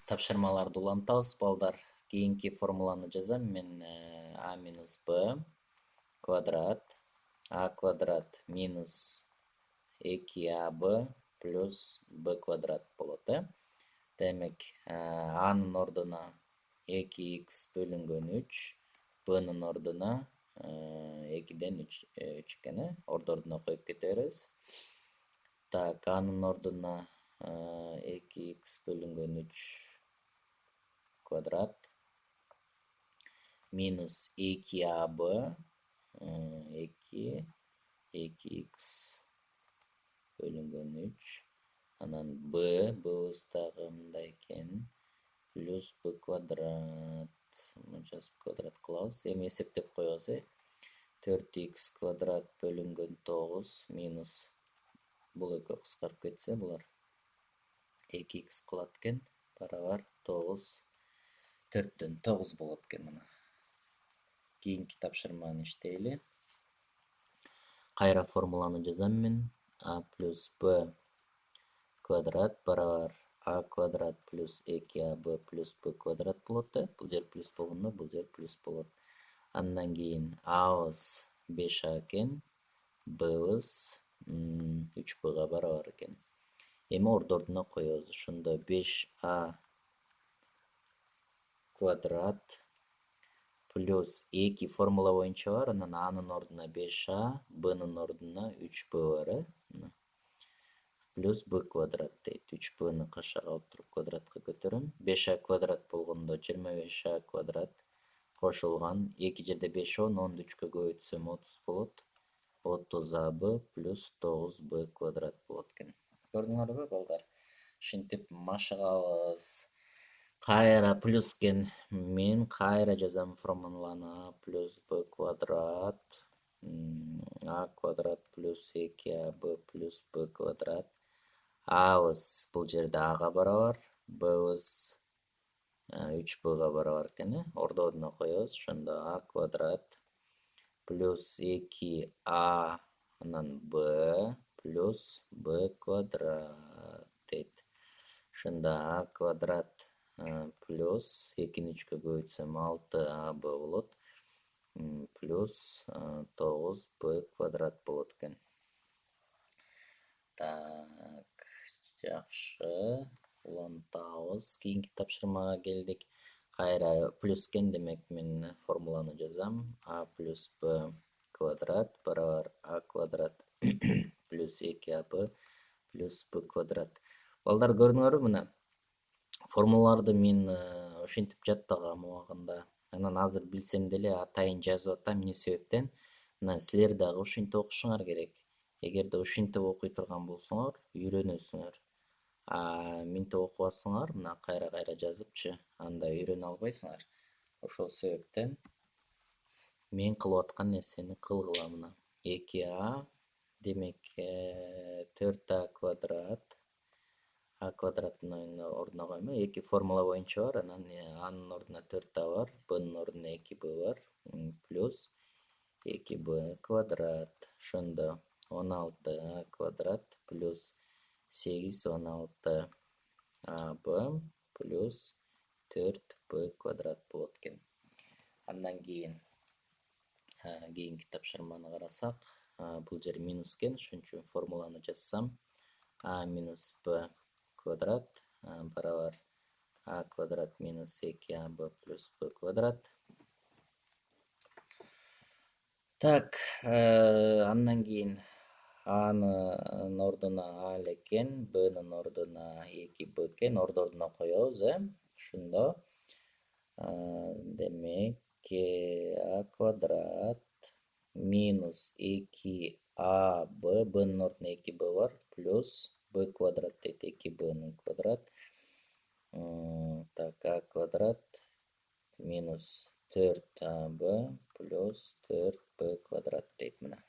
Тапшырмаларды улантабыз балдар. Кийинки формуланы жазам мен. А минус Б квадрат А квадрат минус 2АБ плюс Б квадрат болот. Демек Анын ордуна 2х бөлүнгөн 3, Б'нын ордуна 2ден 3 экен. Ордордуна коюп кете беребиз. Так, Анын ордуна 2х бөлүнгөн 3 квадрат минус 2АБ 2х бөлүнгөн 3 анан Б'быз дагы мындай экен плюс Б квадрат жазып квадрат кылабыз. Эми эсептеп коебуз. 4х квадрат бөлүнгөн 9 минус бул экөө кыскарып кетсе булар 2х кылат экен барабар 9 4төн 9 болот экен мына. Кийинки тапшырманы иштейли. Кайра формуланы жазам мен. А плюс Б квадрат барабар А квадрат плюс 2АБ плюс Б квадрат болот. Бул жер плюс болгондо бул жер плюс болот. Андан кийин A'быз 5А экен, Б'быз 3Б'га барабар экен. Эми ордордуна коебуз. Ошондо 5А квадрат плюс 2 формула боюнча бар, анан Анын ордуна 5А, Б'нын ордуна 3Б бар, плюс Б квадрат дейт. 3Б'ны кашаага алып туруп квадратка көтөрөм. 5А квадрат болгондо 25А квадрат кошулган 2 жерде 5 10, 10ду 3кө көбөйтсөм 30 болот. 30АБ плюс 9Б квадрат болот экен. Көрдүңөрбү балдар? Ушинтип машыгабыз. Кайра плюс экен. Мен кайра жазам формуланы. А плюс Б квадрат А квадрат плюс 2АБ плюс Б квадрат. A'быз бул жерде Ага барабар, Б'быз 3Б'га барабар экен. Ордордуна коебуз. Ошондо А квадрат плюс 2А анан Б плюс Б квадрат дейт. Ошондо А квадрат плюс 2-ни 3кө көбөйтсөм 6АБ болот. Плюс 9Б квадрат болот экен. Так, жакшы. Улантабыз. Кийинки тапшырмага келдик. Кайра плюс экен, демек мен формуланы жазам. А плюс Б квадрат барабар А квадрат плюс 2АБ плюс Б квадрат. Балдар, көрдүңөрбү мына? Формулаларды мен ушинтип жаттагам убагында. Анан азыр билсем деле атайын жазып атам. Эмне себептен? Мына силер дагы ушинтип окушуңар керек. Эгерде ушинтип окуй турган болсоңор, үйрөнөсүңөр. Минтип окубасаңар, мына кайра жазыпчы, анда үйрөнө албайсыңар. Ошол себептен мен кылып аткан нерсени кылгыла мына. 2А демек 4А квадрат. А квадраттын ордуна коймо. 2 формула боюнча бар, анан Анын ордуна 4А бар, Б'нын ордуна 2Б бар, плюс 2Б квадрат. Ошондо 16А квадрат плюс 8-16АБ плюс 4Б квадрат болот экен. Андан кийин кийинки тапшырманы карасак, бул жер минус экен, ошон үчүн формуланы жазсам. А минус Б квадрат барабар А квадрат минус 2АБ плюс Б квадрат. Так, андан кийин Анын ордуна А экен, Б'нын ордуна 2Б экен, ордордуна коебуз, ошондо демек А квадрат минус 2АБ, Б'нын ордуна 2Б бар, плюс Б квадрат дейт, 2Б'нын квадрат. Так, А квадрат минус 4АБ плюс 4Б квадрат дейт мына.